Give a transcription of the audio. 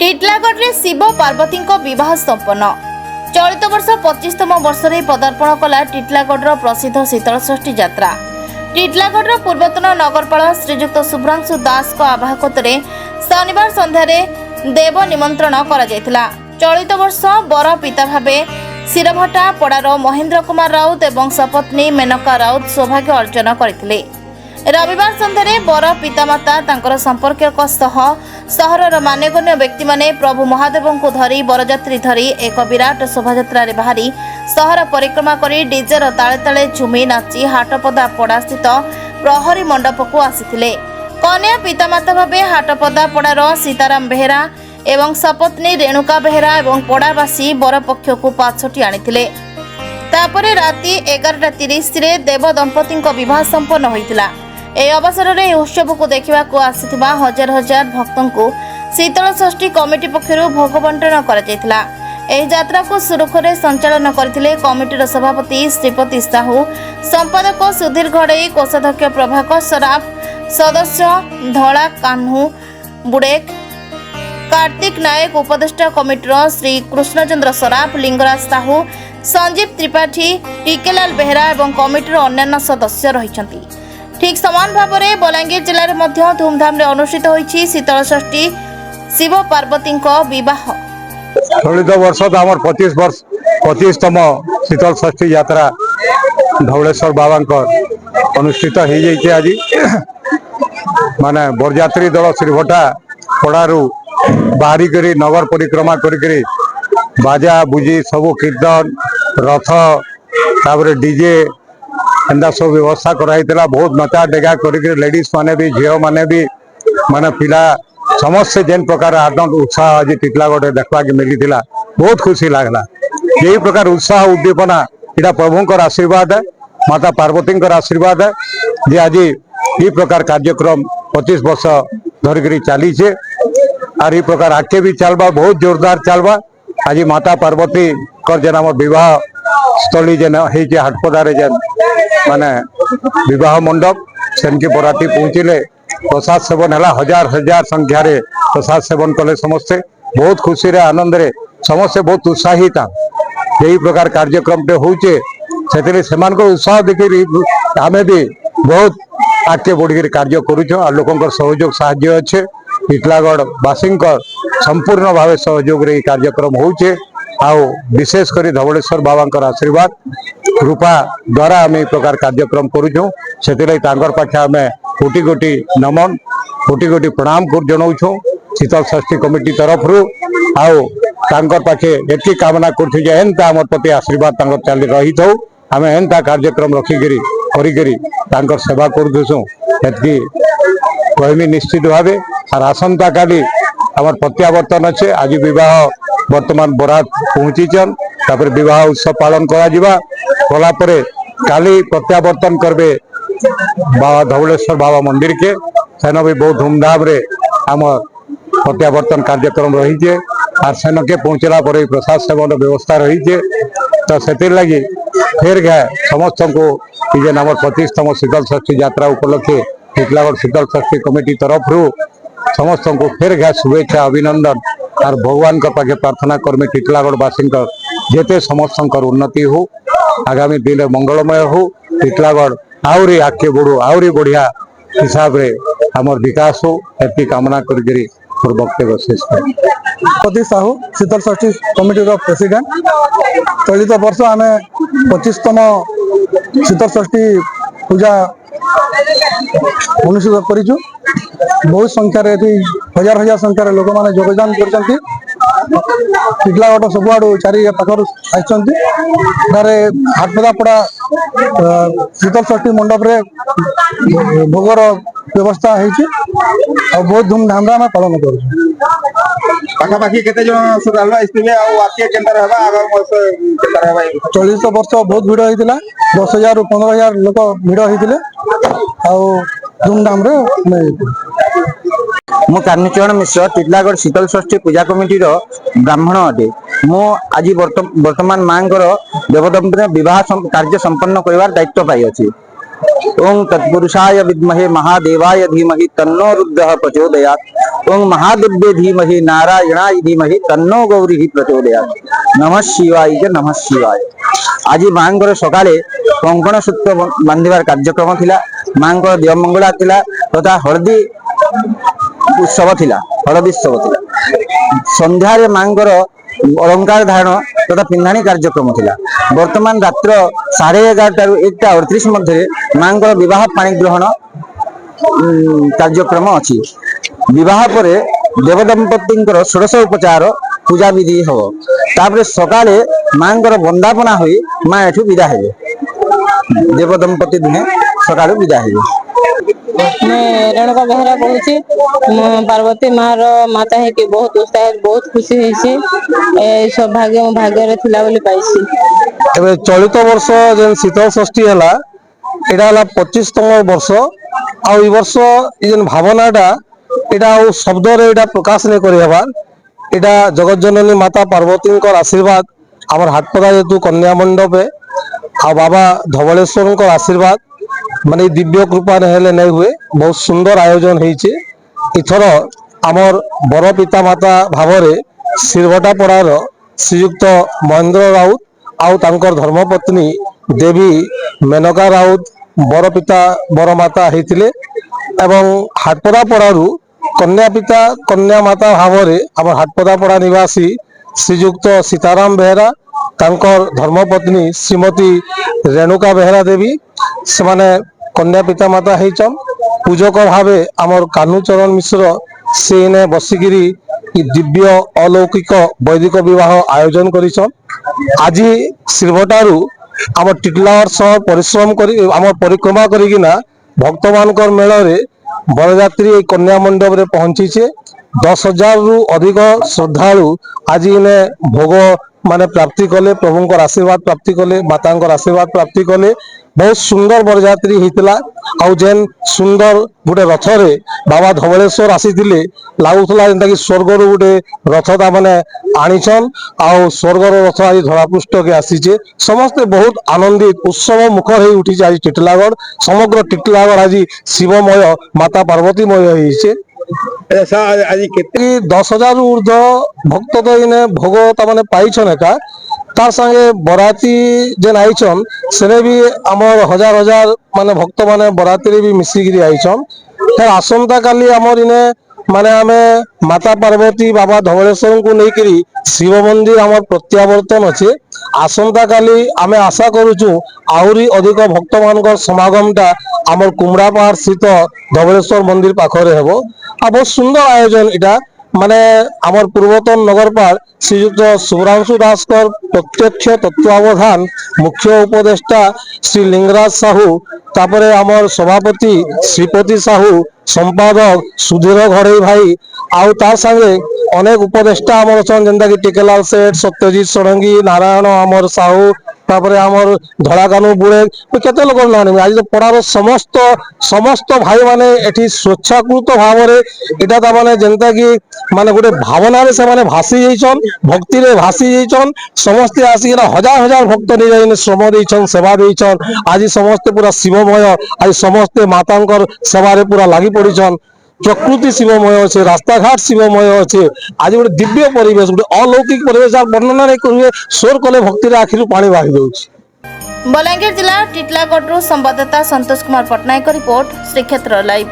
टिटलागढ़ शिव पार्वती बह संपन्न। चलित वर्ष 25तम वर्ष में पदार्पण कला टिटलागढ़ प्रसिद्ध शीतलषष्ठी यात्रा। टिटलागढ़ पूर्वतन नगरपाल श्रीजुक्त शुभ्रांशु दास आवाहकत्व शनिवार संध्यारे देव निमंत्रण करा जायतिला। चलित वर्ष बर पिता भावे शिरभटा पड़ार महेंद्र कुमार राउत एवं सपत्नी मेनका राउत सौभाग्य अर्जन करथिले। रविवार संध्यारे बर पितामाता तांकर संपर्क सहरर मान्यगण्य व्यक्ति माने प्रभु महादेव को धरी बरजात्री धरी एक विराट शोभायात्रा बाहरी सहर परिक्रमा करी डीजेर ताले ताले झुमी नाची हाटपदा पड़ा स्थित प्रहरी मंडप को आसीथिले। कन्या पितामाता भावे हाटपदा पड़ार सीताराम बेहेरा एवं सपत्नी रेणुका बेहेरा एवं पड़ावासी बर पक्ष को पाछटी आनिथिले। तापरे राति 11:30 रे देव दंपति विवाह संपन्न होइतिला। ए अवसर में उत्सव को देखा आसिथिबा हजार हजार भक्तों को शीतलषष्ठी कमिटी पक्षरु भोग बंटन करा जायतिला। एही यात्रा को सुरुखुरे संचालन करथिले कमिटीर सभापति श्रीपति साहू, संपादक सुधीर घड़ई, कोषाध्यक्ष प्रभाकर सराफ, सदस्य धला कान्हू बुड़ेक, कार्तिक नायक, उपदेष्टा कमिटीर श्री कृष्णचंद्र सराफ, लिंगराज साहू, संजीव त्रिपाठी, टीकेलाल बेहेरा एवं कमिटीर अन्य सदस्य रहिछंती। ठीक समान भाव में बलांगीर जिले में धूमधाम रे अनुष्ठित होईछि शीतलषष्ठी शिव पार्वती विवाह। चलित वर्ष तो आम 25तम शीतलषष्ठी यात्रा धवलेश्वर बाबा अनुष्ठित हो जाइए। आज माने बरजात्री दल श्रीभटा पड़ारू बाहरी करी नगर परिक्रमा करी बाजा बुझी सबू कीर्तन रथ तापर डीजे एंदा सब व्यवस्था कराइला। बहुत नचा डेगा कर लेडीज माने भी झील माने भी माने पिला समस्त जेन प्रकार आनंद उत्साह आज टिटलागढ़ देखा मिली बहुत खुशी लगला। यही प्रकार उत्साह उद्दीपना इटा प्रभुंकर आशीर्वाद है, माता पार्वती आशीर्वाद है जे आज ये प्रकार कार्यक्रम 25 वर्ष धरिक चली और ये प्रकार आगे भी चलवा बहुत जोरदार चलवा। आज माता पार्वती जेन आम विवाह स्थली जेन हाटपदारे जेन माने विवाह मंडप सेनकी बराती पहुँचले प्रसाद सेवन है। हजार हजार संख्यार प्रसाद सेवन कले समस्ते बहुत खुशी रे आनंद रे समस्ते बहुत उत्साहित। यही प्रकार कार्यक्रम होचे से उत्साह देखिए आमे भी बहुत आगे बढ़ी कार्य करुच और लोक सहयोग साहाय्य अच्छे टिटलागढ़ वासी संपूर्ण भाव सहयोग रे कार्यक्रम होचे। आओ विशेष कर धवलेश्वर बाबा आशीर्वाद कृपा द्वारा आम ये प्रकार कार्यक्रम करुचु से पाखे आम कोटि कोटि नमन कोटि कोटि प्रणाम जनाऊँ शीतलषष्ठी कमिटी तरफ आओ पाखे ये कामना करता आम प्रति आशीर्वाद चली रही था। आम एंता कार्यक्रम रखिकी कर सेवा करूँ कहमी निश्चित भाव। और आसंता काली आम प्रत्यावर्तन अच्छे। आज विवाह वर्तमान बरात पहुंचीचन तापर विवाह उत्सव पालन कला काली प्रत्यावर्तन करबे बाबा धवलेश्वर बाबा मंदिर के सेन भी बहुत धूमधाम रे आम प्रत्यावर्तन कार्यक्रम रही है। और सेन के पहुंचला पर प्रसाद सेवन व्यवस्था रही है। तो से लगी फिर गए समस्त को ये आम 25तम शीतलषष्ठी यात्रा उपलक्षे टिटलागढ़ शीतलषष्ठी कमिटी तरफ समस्त को फिर गए शुभेच्छा अभिनंदन और भगवान का पाखे प्रार्थना कर्मी टिटलागढ़ वासी जेते समस्त उन्नति हो आगामी दिन मंगलमय हो टिटलागढ़ आहरी आगे बढ़ू आहरी बढ़िया हिसाब रे आमर विकास हो एति कामना करी वक्तव्य शेष पति साहू शीतलषष्ठी कमिटी प्रेसिडेंट। चलित वर्ष आम 25तम शीतलषष्ठी पूजा अनुष्ठित करूँ। बहुत संख्यार हजार हजार संख्यार लोक मैंने योगदान कर टिटलागढ़ सबुआड़ चारि पाखर आसरे हाटपदा पड़ा शीतलषष्ठी मंडप रे भोगर व्यवस्था होती बहुत धूमधाम आम पालन कर पाखापाखि केते जन श्रद्धालु आइथिबे आ आके केनता रहबा आगर वर्ष केनता रहबा। चलित वर्ष बहुत भिड़ होता 10,000 ରୁ 15,000 लोक भिड़ होते धूमधाम मु कान्हीचरण मिश्र टिटलागढ़ शीतलषष्ठी पूजा कमिटी ब्राह्मण अटे। मु आज वर्तमान माँ देवदंपति विवाह कार्य संपन्न कर दायित्व पाई अच्छी। ओं तत्पुरुषाय विद्महे महादेवाय धीमहि तन्नो रुद्रः प्रचोदयात्। ओं महादेव्ये धीमहि नारायणाय धीमहि तन्नो गौरी प्रचोदयात्। नमः शिवाय च नमः शिवाय। आज मांकर सकाले कंकण सूत्र बांधिबार कार्यक्रम थिला। मांकर देवमंगला थिला तथा हळदी उत्सव थिला, हळदी उत्सव थिला। संध्यारे मांकर अलंकार धारण तथा पिंधाणी कार्यक्रम थिला। वर्तमान रात्र 11:30 रु 1:38 मध्य मांकर विवाह पाणी ग्रहण कार्यक्रम अछि। विवाह परे देवदंपतिंकर षोडश उपचार पूजा विधि हो। तापरे सकाले मांकर वंदापना होई मां एठु विदा हेबे। देवदंपति दुहे सकाले विदा हेबे। मैं रेणुका बेहरा कहूँ पार्वती माँ माता है कि बहुत उत्साह बहुत खुशी है सौभाग्य मो भाग्य थिला बोली पाइसी। एबे चलित वर्ष जेन शीतल षष्ठी हला एटा हला 25तम वर्ष। आ ई वर्ष ई जेन भावनाटा एटा आ शब्द रे एटा प्रकाश नै करि हबार। एटा जगत जननी माता पार्वती आशीर्वाद आमर हाटपदा जेतु कन्या मंडप आ बाबा धवलेश्वर आशीर्वाद माने दिव्य कृपा नहेले नहीं हुए। बहुत सुंदर आयोजन होइछे। इथर आमर बर पिता माता भावरे सिरवटा पड़ार श्रीयुक्त महेंद्र राउत आउ तांकर धर्मपत्नी देवी मेनका राउत बर पिता बर माता होइतिले एवं हाटपदा पड़ारू कन्या पिता कन्या माता भावरे आमर हाटपदा पड़ा निवासी श्रीयुक्त सीताराम बेहरा तांकर धर्मपत्नी श्रीमती रेणुका बेहरा देवी से माने कन्या पिता माता हेचन। पूजक भावे आमर कान्हूचरण मिश्र से इने बसिकिरी दिव्य अलौकिक वैदिक विवाह आयोजन करिछन। आज श्रीभटारू आमर टिटलागढ़ शहर परिश्रम करी आमर परिक्रमा करिकिना भक्त मानकर मेल रे बरयात्री कन्या मंडप रे पहुंचीचे। 10,000 रु अधिक श्रद्धालु आज इने भोग माने प्राप्ति कले, प्रभुंकर आशीर्वाद प्राप्ति कले, मातांकर आशीर्वाद प्राप्ति कले। बहुत सुंदर बरयात्री हितला। आउ जेन सुंदर गोटे रथ रे बाबा धवलेश्वर आसीथिले लागुथला जेंता कि स्वर्ग रु गोटे रथ ता माने आनिछन। आउ स्वर्ग रो रथ आज धरापृष्ठ के आसीचे। समस्ते बहुत आनंदित उत्सव मुखर होई उठीचे। आज टिटलागढ़ समग्र टिटलागढ़ आज शिवमय माता पार्वतीमय होइचे। ऐसा आज कितने 10,000 रु ऊर्ध्व भक्त तो इने भोग ताने पाइछन। एका तार संगे बराती जेन आइछन सेने भी आमर हजार हजार माने भक्त माने बराती भी मिसिगिरी आइछन। फिर आसंता काली आमर इने माने आमे माता पार्वती बाबा धवलेश्वर को लेकरी शिव मंदिर आमर प्रत्यावर्तन अच्छे। आसंता काली आमे आशा करूछु आहुरी अधिक भक्त मानकर समागमटा आमर कुमड़ापाहाड़ स्थित धवलेश्वर मंदिर पाखरे हेबो। आ बहुत सुंदर आयोजन इटा माने आमर पूर्वतन नगरपाल श्रीयुक्त शुभ्रांशु दासकर प्रत्यक्ष तत्वावधान मुख्य उपदेष्टा श्री लिंगराज साहू तापरे आमर सभापति श्रीपति साहू संपादक सुधीर घड़ई भाई आउ तार संगे अनेक उपदेष्टा आमर छन जेंता कि टिकेलाल सेठ सत्यजीत षडंगी नारायण आमर साहू तापरे आमर धड़ाकानु बुड़े केते लोक ना आज तो पड़ार समस्त समस्त भाई माने एठी स्वेच्छाकृत भाव रे एटा ता माने जेंता कि माने गोटे भावना रे से माने भासी जाइछन भक्ति रे भासी जाइछन। समस्ते आसी हजार हजार भक्त ने जाइन श्रम देइछन सेवा देइछन। आज समस्ते पूरा शिवमय आज समस्ते मातांकर सेवा रे पूरा लागि पड़िछन। प्रकृति शिवमय अच्छे रास्ता घाट शिवमय अच्छे। आज गोटे दिव्य परिवेश गोटे अलौकिक परिवेश वर्णना नहीं करुए स्वर कले भक्ति आखिर पानी बाहि दउछि। बलांगीर जिला टिटलागढ़ संवाददाता संतोष कुमार पटनायक रिपोर्ट श्रीक्षेत्र लाइव।